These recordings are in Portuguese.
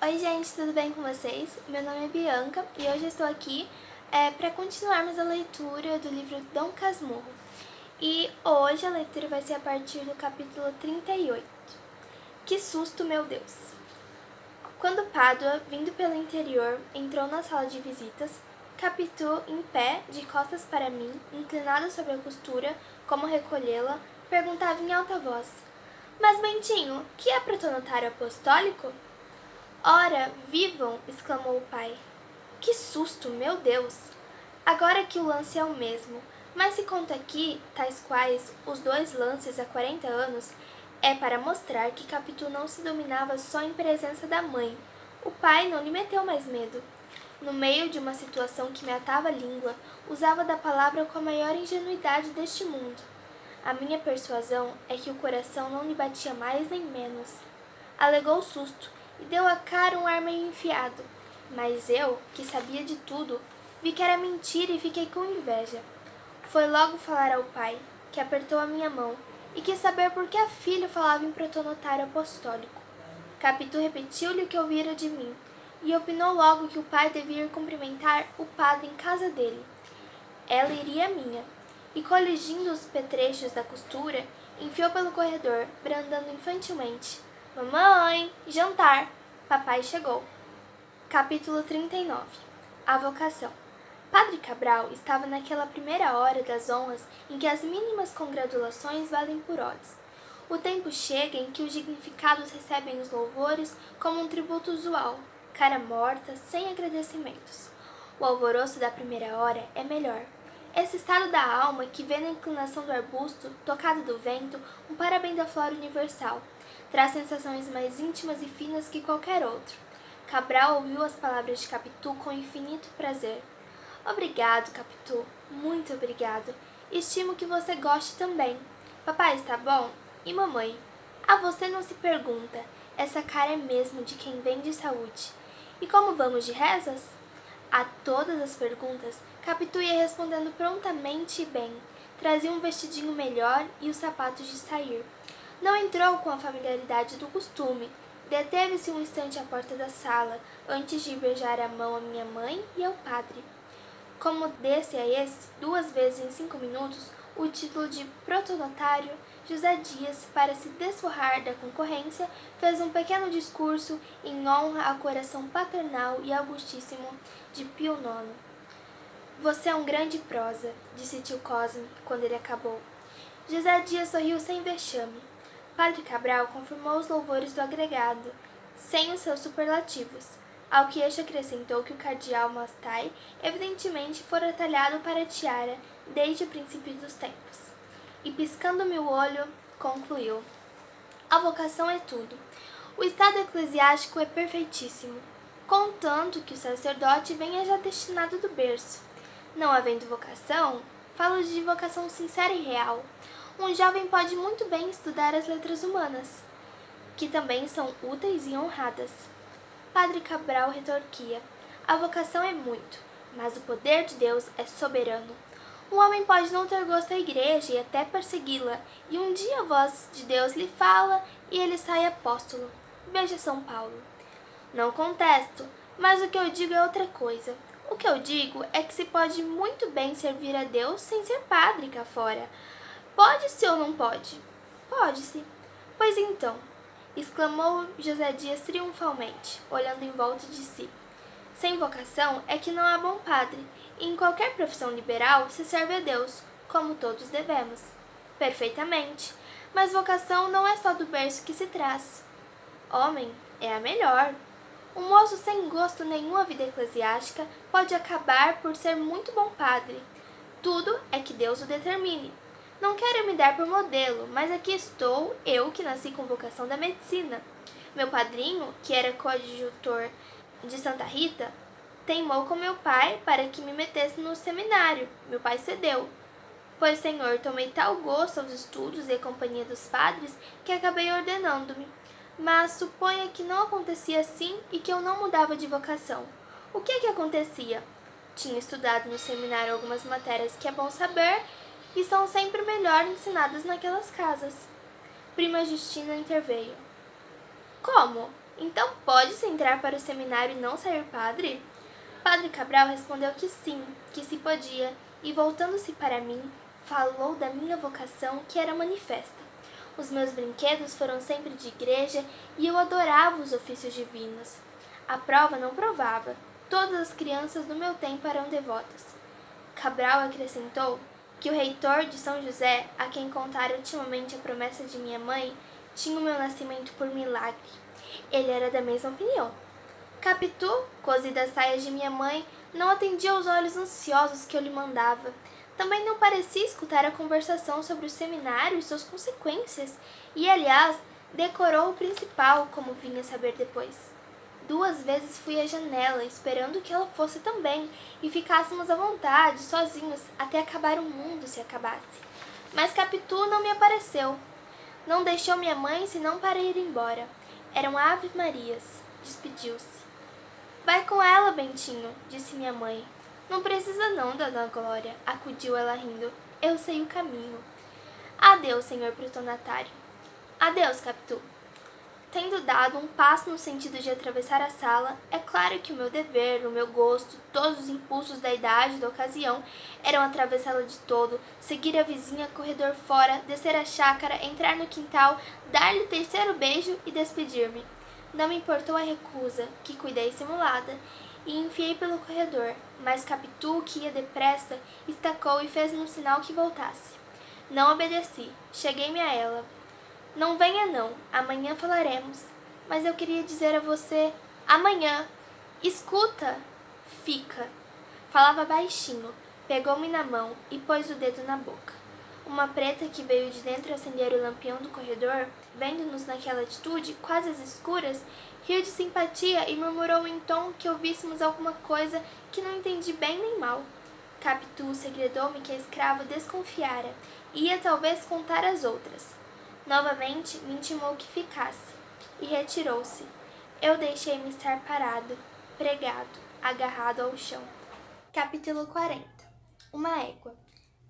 Oi gente, tudo bem com vocês? Meu nome é Bianca e hoje eu estou aqui para continuarmos a leitura do livro Dom Casmurro. E hoje a leitura vai ser a partir do capítulo 38. Que susto, meu Deus! Quando Pádua, vindo pelo interior, entrou na sala de visitas, Capitu, em pé, de costas para mim, inclinado sobre a costura, como recolhê-la, perguntava em alta voz: Mas, Bentinho, que é protonotário apostólico? Ora, vivam! Exclamou o pai. Que susto, meu Deus! Agora que o lance é o mesmo, mas se conta aqui, tais quais, os 2 lances há 40 anos, é para mostrar que Capitu não se dominava só em presença da mãe. O pai não lhe meteu mais medo. No meio de uma situação que me atava a língua, usava da palavra com a maior ingenuidade deste mundo. A minha persuasão é que o coração não lhe batia mais nem menos. Alegou susto e deu à cara um ar meio enfiado. Mas eu, que sabia de tudo, vi que era mentira e fiquei com inveja. Foi logo falar ao pai, que apertou a minha mão, e quis saber por que a filha falava em protonotário apostólico. Capitu repetiu-lhe o que ouvira de mim, e opinou logo que o pai devia ir cumprimentar o padre em casa dele. Ela iria à minha, e coligindo os petrechos da costura, enfiou pelo corredor, brandando infantilmente: Mamãe, jantar! Papai chegou. Capítulo 39. A vocação. Padre Cabral estava naquela primeira hora das honras em que as mínimas congratulações valem por horas. O tempo chega em que os dignificados recebem os louvores como um tributo usual, cara morta, sem agradecimentos. O alvoroço da primeira hora é melhor. Esse estado da alma que vê na inclinação do arbusto, tocado do vento, um parabéns da flora universal, traz sensações mais íntimas e finas que qualquer outro. Cabral ouviu as palavras de Capitu com infinito prazer. Obrigado, Capitu, muito obrigado. Estimo que você goste também. Papai está bom? E mamãe? A você não se pergunta, essa cara é mesmo de quem vem de saúde. E como vamos de rezas? A todas as perguntas, Capitu ia respondendo prontamente e bem. Trazia um vestidinho melhor e os sapatos de sair. Não entrou com a familiaridade do costume. Deteve-se um instante à porta da sala, antes de beijar a mão à minha mãe e ao padre. Como desse a esse, 2 vezes em 5 minutos, o título de protonotário, José Dias, para se desforrar da concorrência, fez um pequeno discurso em honra ao coração paternal e augustíssimo de Pio IX. Você é um grande prosa, disse tio Cosme, quando ele acabou. José Dias sorriu sem vexame. Padre Cabral confirmou os louvores do agregado, sem os seus superlativos, ao que este acrescentou que o cardeal Mastai evidentemente fora talhado para a tiara desde o princípio dos tempos. E piscando-me o olho, concluiu: a vocação é tudo. O estado eclesiástico é perfeitíssimo, contanto que o sacerdote venha já destinado do berço. Não havendo vocação, falo de vocação sincera e real. Um jovem pode muito bem estudar as letras humanas, que também são úteis e honradas. Padre Cabral retorquia: a vocação é muito, mas o poder de Deus é soberano. Um homem pode não ter gosto à igreja e até persegui-la, e um dia a voz de Deus lhe fala e ele sai apóstolo. Veja São Paulo. Não contesto, mas o que eu digo é outra coisa. O que eu digo é que se pode muito bem servir a Deus sem ser padre cá fora. Pode-se ou não pode? Pode-se. Pois então, exclamou José Dias triunfalmente, olhando em volta de si. Sem vocação é que não há bom padre, e em qualquer profissão liberal se serve a Deus, como todos devemos. Perfeitamente, mas vocação não é só do berço que se traz. Homem, é a melhor. Um moço sem gosto nenhum à vida eclesiástica pode acabar por ser muito bom padre. Tudo é que Deus o determine. Não quero me dar por modelo, mas aqui estou, eu que nasci com vocação da medicina. Meu padrinho, que era coadjutor de Santa Rita, teimou com meu pai para que me metesse no seminário. Meu pai cedeu. Pois, senhor, tomei tal gosto aos estudos e à companhia dos padres que acabei ordenando-me. Mas suponha que não acontecia assim e que eu não mudava de vocação. O que é que acontecia? Tinha estudado no seminário algumas matérias que é bom saber e são sempre melhor ensinadas naquelas casas. Prima Justina interveio. Como? Então pode-se entrar para o seminário e não ser padre? Padre Cabral respondeu que sim, que se podia, e voltando-se para mim, falou da minha vocação que era manifesta. Os meus brinquedos foram sempre de igreja e eu adorava os ofícios divinos. A prova não provava. Todas as crianças do meu tempo eram devotas. Cabral acrescentou que o reitor de São José, a quem contara ultimamente a promessa de minha mãe, tinha o meu nascimento por milagre. Ele era da mesma opinião. Capitu, cosida as saias de minha mãe, não atendia aos olhos ansiosos que eu lhe mandava. Também não parecia escutar a conversação sobre o seminário e suas consequências, e, aliás, decorou o principal, como vinha saber depois. 2 vezes fui à janela, esperando que ela fosse também, e ficássemos à vontade, sozinhos, até acabar o mundo se acabasse. Mas Capitu não me apareceu. Não deixou minha mãe senão para ir embora. Eram ave-marias. Despediu-se. Vai com ela, Bentinho, disse minha mãe. Não precisa não, dona Glória, acudiu ela rindo. Eu sei o caminho. Adeus, senhor protonatário. Adeus, Capitu. Tendo dado um passo no sentido de atravessar a sala, é claro que o meu dever, o meu gosto, todos os impulsos da idade e da ocasião eram atravessá-la de todo, seguir a vizinha corredor fora, descer a chácara, entrar no quintal, dar-lhe o terceiro beijo e despedir-me. Não me importou a recusa, que cuidei simulada, e enfiei pelo corredor, mas Capitu, que ia depressa, estacou e fez-me um sinal que voltasse. Não obedeci, cheguei-me a ela. Não venha não, amanhã falaremos. Mas eu queria dizer a você, amanhã. Escuta! Fica. Falava baixinho, pegou-me na mão e pôs o dedo na boca. Uma preta que veio de dentro acender o lampião do corredor, vendo-nos naquela atitude, quase às escuras, riu de simpatia e murmurou em tom que ouvíssemos alguma coisa que não entendi bem nem mal. Capitu segredou-me que a escrava desconfiara e ia talvez contar às outras. Novamente me intimou que ficasse, e retirou-se. Eu deixei-me estar parado, pregado, agarrado ao chão. Capítulo 40. Uma égua.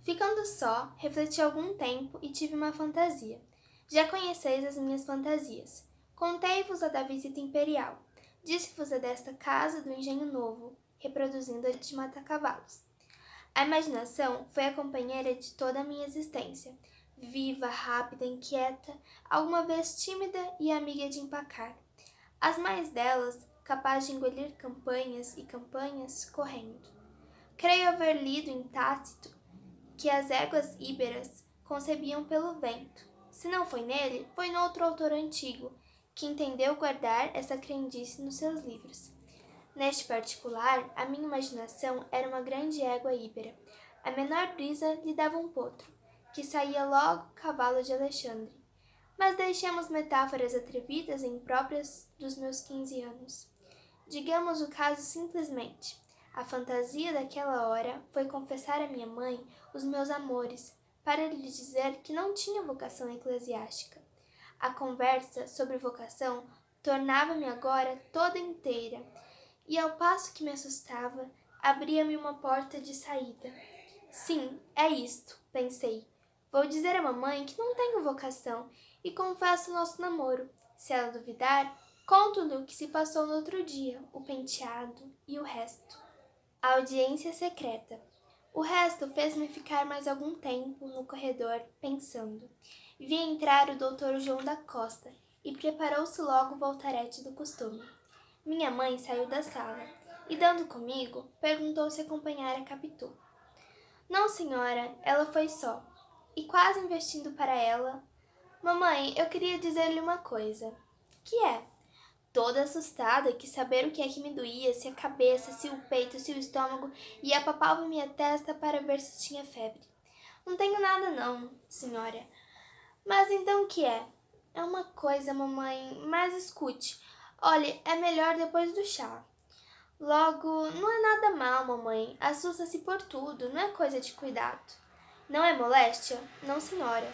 Ficando só, refleti algum tempo e tive uma fantasia. Já conheceis as minhas fantasias. Contei-vos a da visita imperial. Disse-vos a desta casa do engenho novo, reproduzindo a de Mata-Cavalos. A imaginação foi a companheira de toda a minha existência. Viva, rápida, inquieta, alguma vez tímida e amiga de empacar. As mais delas, capaz de engolir campanhas e campanhas correndo. Creio haver lido em Tácito que as éguas íberas concebiam pelo vento. Se não foi nele, foi noutro autor antigo, que entendeu guardar essa crendice nos seus livros. Neste particular, a minha imaginação era uma grande égua íbera. A menor brisa lhe dava um potro, que saía logo cavalo de Alexandre. Mas deixemos metáforas atrevidas e impróprias dos meus 15 anos. Digamos o caso simplesmente. A fantasia daquela hora foi confessar à minha mãe os meus amores, para lhe dizer que não tinha vocação eclesiástica. A conversa sobre vocação tornava-me agora toda inteira, e ao passo que me assustava, abria-me uma porta de saída. Sim, é isto, pensei. Vou dizer à mamãe que não tenho vocação e confesso o nosso namoro. Se ela duvidar, conto-lhe o que se passou no outro dia, o penteado e o resto. A audiência secreta. O resto fez-me ficar mais algum tempo no corredor, pensando. Vi entrar o doutor João da Costa e preparou-se logo o voltarete do costume. Minha mãe saiu da sala e, dando comigo, perguntou se acompanhara a Capitu. Não, senhora, ela foi só. E quase investindo para ela, mamãe, eu queria dizer-lhe uma coisa. Que é? Toda assustada, quis saber o que é que me doía, se a cabeça, se o peito, se o estômago, e apalpava minha testa para ver se tinha febre. Não tenho nada não, senhora. Mas então o que é? É uma coisa, mamãe, mas escute. Olhe, é melhor depois do chá. Logo, não é nada mal, mamãe. Assusta-se por tudo, não é coisa de cuidado. Não é moléstia? Não, senhora.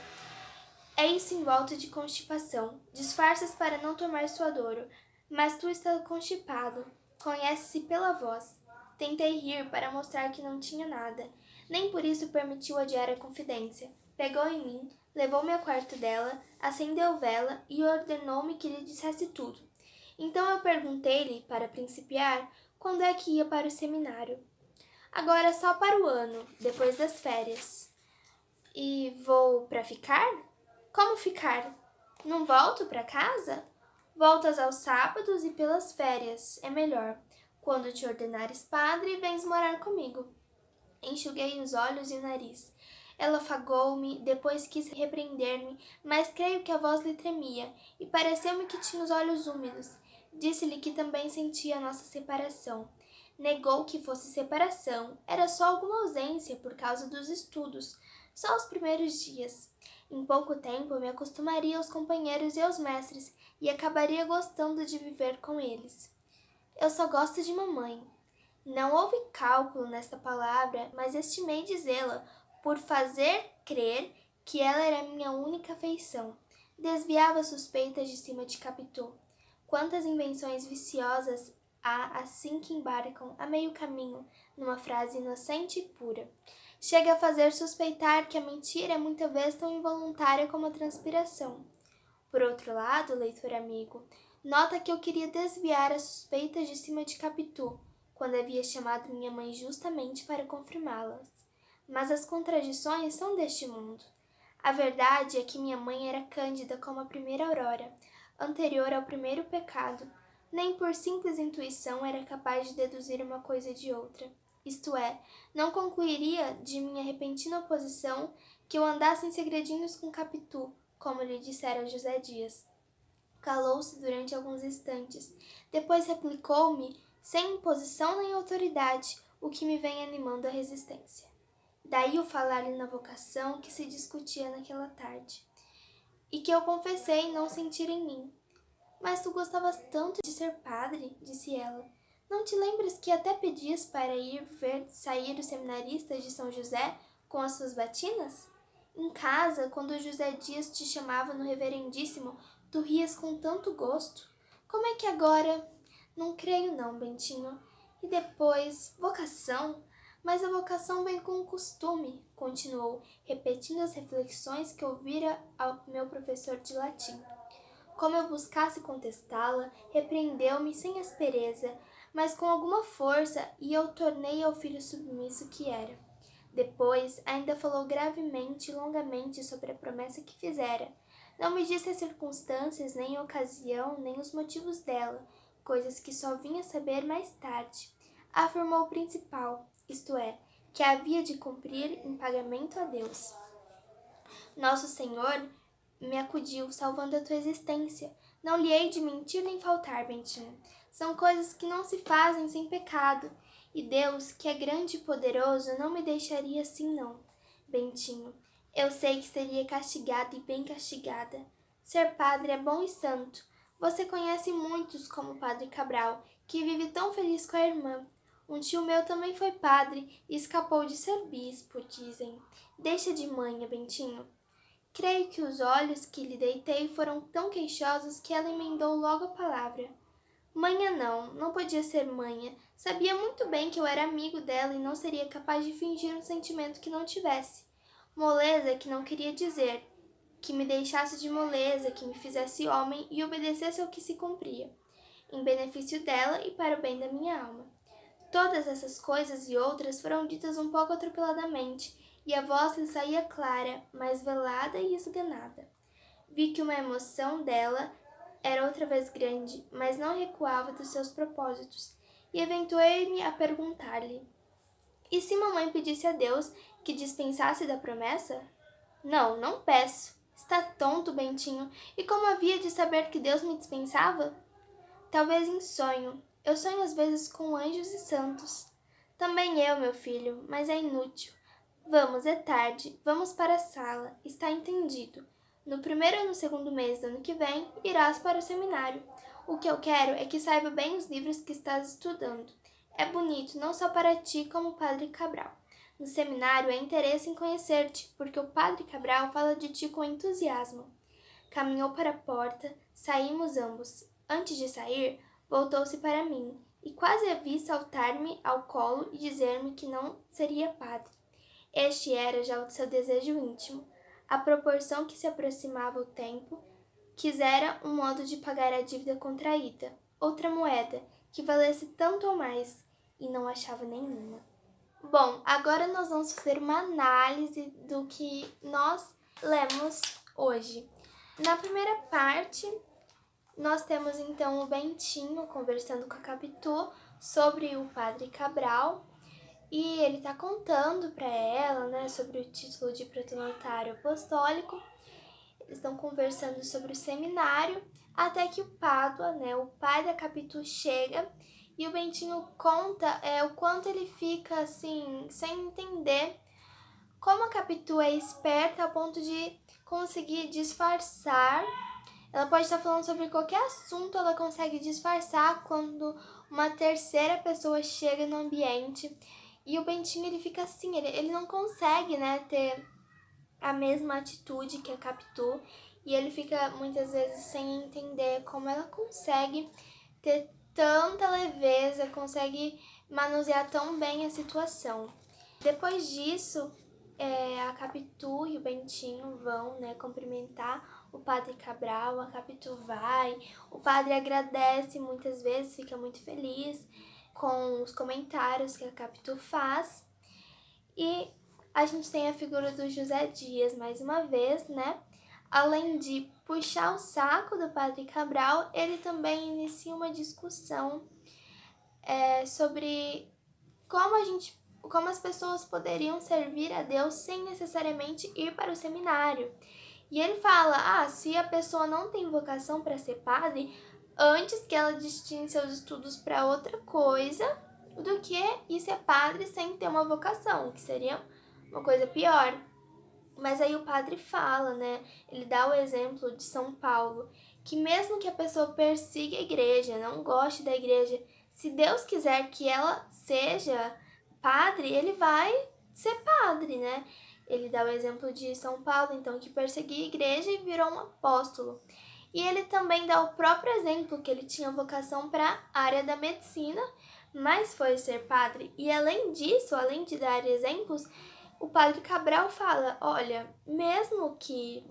É isso em volta de constipação. Disfarças para não tomar suadouro. Mas tu está constipado. Conhece-se pela voz. Tentei rir para mostrar que não tinha nada. Nem por isso permitiu adiar a confidência. Pegou em mim, levou-me ao quarto dela, acendeu vela e ordenou-me que lhe dissesse tudo. Então eu perguntei-lhe, para principiar, quando é que ia para o seminário. Agora só para o ano, depois das férias. E vou para ficar? Como ficar? Não volto para casa? Voltas aos sábados e pelas férias, é melhor. Quando te ordenares padre, vens morar comigo. Enxuguei os olhos e o nariz. Ela afagou-me, depois quis repreender-me, mas creio que a voz lhe tremia, e pareceu-me que tinha os olhos úmidos. Disse-lhe que também sentia a nossa separação. Negou que fosse separação, era só alguma ausência por causa dos estudos, só os primeiros dias. Em pouco tempo me acostumaria aos companheiros e aos mestres, e acabaria gostando de viver com eles. Eu só gosto de mamãe. Não houve cálculo nesta palavra, mas estimei dizê-la por fazer crer que ela era minha única afeição. Desviava suspeitas de cima de Capitu. Quantas invenções viciosas há assim que embarcam a meio caminho numa frase inocente e pura. Chega a fazer suspeitar que a mentira é muitas vezes tão involuntária como a transpiração. Por outro lado, leitor amigo, nota que eu queria desviar as suspeitas de cima de Capitu, quando havia chamado minha mãe justamente para confirmá-las. Mas as contradições são deste mundo. A verdade é que minha mãe era cândida como a primeira aurora, anterior ao primeiro pecado. Nem por simples intuição era capaz de deduzir uma coisa de outra. Isto é, não concluiria de minha repentina oposição que eu andasse em segredinhos com Capitu, como lhe dissera José Dias. Calou-se durante alguns instantes. Depois replicou-me, sem imposição nem autoridade, o que me vem animando a resistência. Daí o falar-lhe na vocação que se discutia naquela tarde, e que eu confessei não sentir em mim. Mas tu gostavas tanto de ser padre, disse ela. Não te lembras que até pedias para ir ver sair os seminaristas de São José com as suas batinas? Em casa, quando José Dias te chamava no reverendíssimo, tu rias com tanto gosto. Como é que agora... Não creio não, Bentinho. E depois, vocação? Mas a vocação vem com o costume, continuou, repetindo as reflexões que ouvira ao meu professor de latim. Como eu buscasse contestá-la, repreendeu-me sem aspereza, mas com alguma força, e eu tornei ao filho submisso que era. Depois, ainda falou gravemente e longamente sobre a promessa que fizera. Não me disse as circunstâncias, nem a ocasião, nem os motivos dela, coisas que só vinha saber mais tarde. Afirmou o principal, isto é, que havia de cumprir em pagamento a Deus. Nosso Senhor me acudiu, salvando a tua existência. Não lhe hei de mentir nem faltar, Bentinho. São coisas que não se fazem sem pecado. E Deus, que é grande e poderoso, não me deixaria assim não. Bentinho, eu sei que seria castigada e bem castigada. Ser padre é bom e santo. Você conhece muitos como o Padre Cabral, que vive tão feliz com a irmã. Um tio meu também foi padre e escapou de ser bispo, dizem. Deixa de manha, Bentinho. Creio que os olhos que lhe deitei foram tão queixosos que ela emendou logo a palavra. Manha não podia ser manha. Sabia muito bem que eu era amigo dela e não seria capaz de fingir um sentimento que não tivesse. Moleza que não queria dizer, que me deixasse de moleza, que me fizesse homem e obedecesse ao que se cumpria, em benefício dela e para o bem da minha alma. Todas essas coisas e outras foram ditas um pouco atropeladamente, e a voz lhe saía clara, mas velada e esganada. Vi que uma emoção dela era outra vez grande, mas não recuava dos seus propósitos, e aventurei-me a perguntar-lhe: e se mamãe pedisse a Deus que dispensasse da promessa? Não, não peço. Está tonto, Bentinho. E como havia de saber que Deus me dispensava? Talvez em sonho. Eu sonho às vezes com anjos e santos. Também eu, meu filho, mas é inútil. Vamos, é tarde. Vamos para a sala. Está entendido. No primeiro ou no segundo mês do ano que vem, irás para o seminário. O que eu quero é que saiba bem os livros que estás estudando. É bonito, não só para ti, como o Padre Cabral. No seminário é interesse em conhecer-te, porque o Padre Cabral fala de ti com entusiasmo. Caminhou para a porta, saímos ambos. Antes de sair, voltou-se para mim, e quase a vi saltar-me ao colo e dizer-me que não seria padre. Este era já o seu desejo íntimo. À proporção que se aproximava o tempo, quisera um modo de pagar a dívida contraída. outra moeda que valesse tanto ou mais e não achava nenhuma. Bom, agora nós vamos fazer uma análise do que nós lemos hoje. Na primeira parte, nós temos então o Bentinho conversando com a Capitu sobre o Padre Cabral. E ele tá contando para ela, né, sobre o título de protonotário apostólico. Eles estão conversando sobre o seminário, até que o Pádua, né, o pai da Capitu, chega e o Bentinho conta o quanto ele fica assim, sem entender como a Capitu é esperta ao ponto de conseguir disfarçar. Ela pode estar falando sobre qualquer assunto, ela consegue disfarçar quando uma terceira pessoa chega no ambiente. E o Bentinho, ele fica assim, ele não consegue, né, ter a mesma atitude que a Capitu. E ele fica muitas vezes sem entender como ela consegue ter tanta leveza, consegue manusear tão bem a situação. Depois disso, a Capitu e o Bentinho vão, né, cumprimentar o Padre Cabral. A Capitu vai, o padre agradece muitas vezes, fica muito feliz com os comentários que a Capitu faz. E a gente tem a figura do José Dias, mais uma vez, né? Além de puxar o saco do Padre Cabral, ele também inicia uma discussão sobre como as pessoas poderiam servir a Deus sem necessariamente ir para o seminário. E ele fala, se a pessoa não tem vocação para ser padre, antes que ela destine seus estudos para outra coisa do que ir ser padre sem ter uma vocação, que seria uma coisa pior. Mas aí o padre fala, né? Ele dá o exemplo de São Paulo, que mesmo que a pessoa persiga a igreja, não goste da igreja, se Deus quiser que ela seja padre, ele vai ser padre, né? Ele dá o exemplo de São Paulo, então, que perseguia a igreja e virou um apóstolo. E ele também dá o próprio exemplo, que ele tinha vocação para a área da medicina, mas foi ser padre. E além disso, além de dar exemplos, o Padre Cabral fala, olha, mesmo que,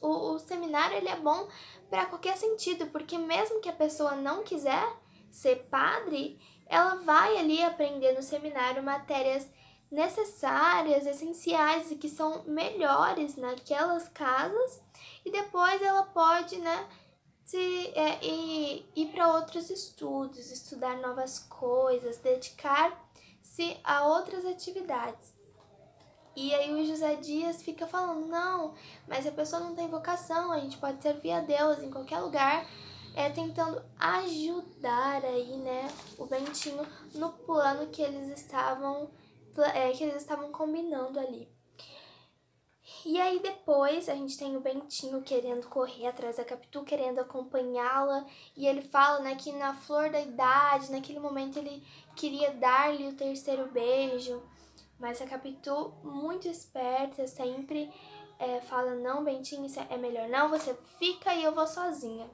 o seminário ele é bom para qualquer sentido, porque mesmo que a pessoa não quiser ser padre, ela vai ali aprender no seminário matérias necessárias, essenciais e que são melhores naquelas casas, e depois ela pode, né, ir para outros estudos, estudar novas coisas, dedicar-se a outras atividades. E aí o José Dias fica falando, não, mas a pessoa não tem vocação, a gente pode servir a Deus em qualquer lugar, tentando ajudar aí, né, o Bentinho no plano que eles estavam combinando ali. E aí depois a gente tem o Bentinho querendo correr atrás da Capitu, querendo acompanhá-la, e ele fala, né, que na flor da idade, naquele momento ele queria dar-lhe o terceiro beijo, mas a Capitu, muito esperta, sempre fala, não, Bentinho, isso é melhor não, você fica e eu vou sozinha.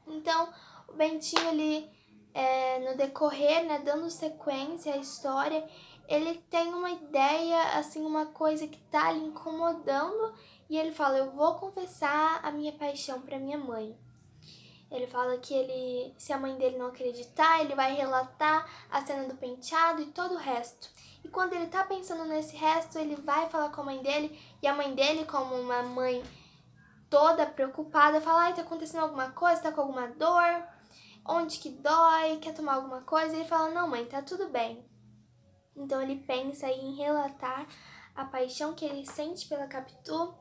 Então, o Bentinho, ele, no decorrer, né, dando sequência à história, ele tem uma ideia, assim, uma coisa que tá lhe incomodando, e ele fala, eu vou confessar a minha paixão para minha mãe. Ele fala que se a mãe dele não acreditar, ele vai relatar a cena do penteado e todo o resto. E quando ele tá pensando nesse resto, ele vai falar com a mãe dele, e a mãe dele, como uma mãe toda preocupada, fala, ai, tá acontecendo alguma coisa, tá com alguma dor, onde que dói, quer tomar alguma coisa? E ele fala, não, mãe, tá tudo bem. Então ele pensa em relatar a paixão que ele sente pela Capitu,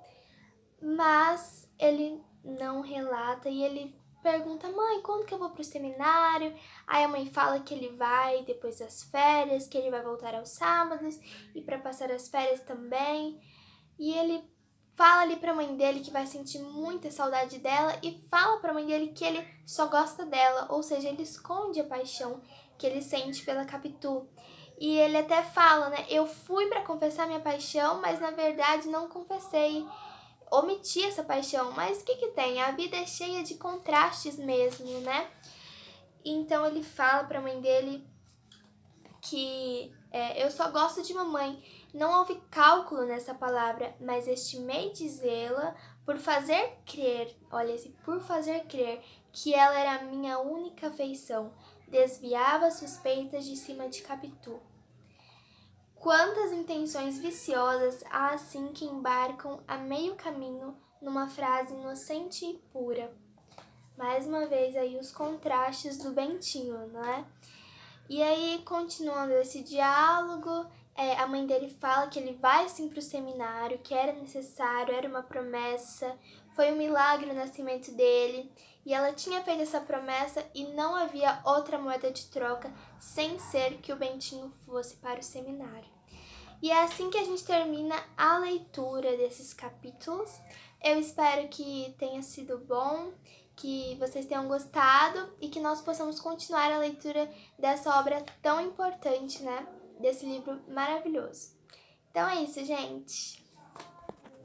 mas ele não relata e ele pergunta, mãe, quando que eu vou pro seminário? Aí a mãe fala que ele vai depois das férias, que ele vai voltar aos sábados e para passar as férias também. E ele fala ali pra mãe dele que vai sentir muita saudade dela e fala pra mãe dele que ele só gosta dela, ou seja, ele esconde a paixão que ele sente pela Capitu. E ele até fala, né, eu fui pra confessar minha paixão, mas na verdade não confessei, omiti essa paixão. Mas o que tem? A vida é cheia de contrastes mesmo, né? Então ele fala pra mãe dele que eu só gosto de mamãe. Não houve cálculo nessa palavra, mas estimei dizê-la Por fazer crer, olha esse, por fazer crer que ela era a minha única afeição, desviava suspeitas de cima de Capitu. Quantas intenções viciosas há assim que embarcam a meio caminho numa frase inocente e pura. Mais uma vez aí os contrastes do Bentinho, não é? E aí, continuando esse diálogo, a mãe dele fala que ele vai sim para o seminário, que era necessário, era uma promessa, foi um milagre o nascimento dele, e ela tinha feito essa promessa e não havia outra moeda de troca sem ser que o Bentinho fosse para o seminário. E é assim que a gente termina a leitura desses capítulos. Eu espero que tenha sido bom, que vocês tenham gostado e que nós possamos continuar a leitura dessa obra tão importante, né? Desse livro maravilhoso. Então é isso, gente.